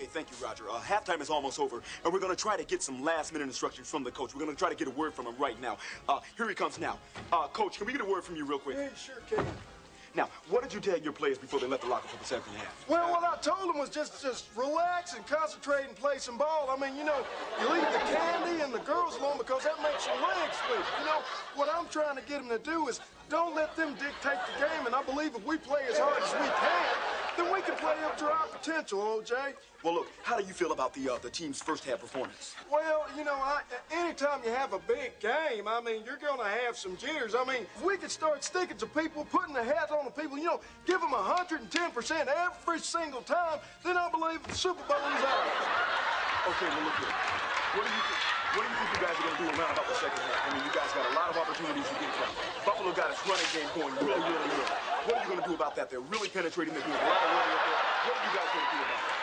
Okay, thank you, Roger. Halftime is almost over, and we're going to try to get some last-minute instructions from the coach. We're going to try to get a word from him right now. Here he comes now. Coach, can we get a word from you real quick? Yeah, sure can. Now, what did you tell your players before they left the locker for the second half? Well, what I told them was just relax and concentrate and play some ball. I mean, you know, you leave the candy and the girls alone because that makes your legs weak. You know, what I'm trying to get them to do is don't let them dictate the game, and I believe if we play as hard as we can, then we can play up to our potential, OJ. Well, look, how do you feel about the team's first half performance? Well, you know, anytime you have a big game, I mean, you're going to have some jitters. I mean, if we could start sticking to people, putting the hat on the people, you know, give them 110% every single time, then I believe the Super Bowl is ours. Okay, well, look here. What do you think you guys are going to do around about the second half? I mean, you guys got a lot of opportunities to get from. Buffalo got its running game going really, really well. What are you going to do about that? They're really penetrating. They're doing a lot of running up there. What are you guys going to do about that?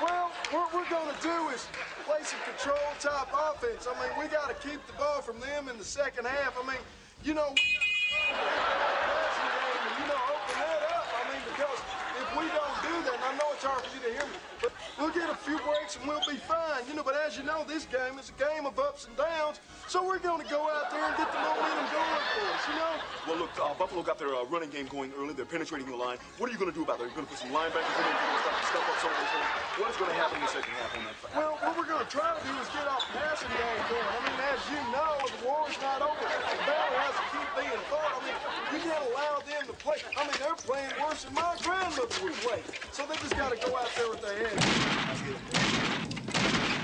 Well, what we're going to do is play some control-type offense. I mean, we got to keep the ball from them in the second half. I mean, you know, we got to passing game and, you know, open that up. I mean, because if we don't do that, and I know it's hard for you to hear me, but we'll get a few breaks and we'll be fine. You know, but as you know, this game is a game of ups and downs, so we're going to go out there and get the momentum going for us, you know? Well, look, Buffalo got their running game going early. They're penetrating the line. What are you going to do about that? Are you going to put some linebackers in there? You're going to start to stuff up some of those things? What is going to happen in the second half on that fight? Well, what we're going to try to do is get our passing game going. I mean, as you know, the war's not over. The battle has to keep being fought. I mean, you can't allow them to play. I mean, they're playing worse than my grandmother would play. So they just got to go out there with their heads.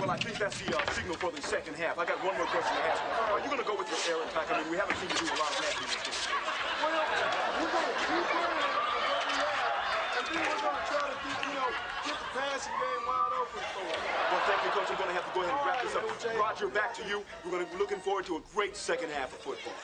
Well, I think that's the signal for the second half. I got one more question to ask. Are you going to go with your air attack? I mean, we haven't seen you do a lot of that in this game. Well, we're going to keep playing what we have, and then we're going to try to get, you know, get the passing game wide open for us. Well, thank you, Coach. I'm going to have to go ahead and wrap this up. OJ. Roger, back to you. We're going to be looking forward to a great second half of football.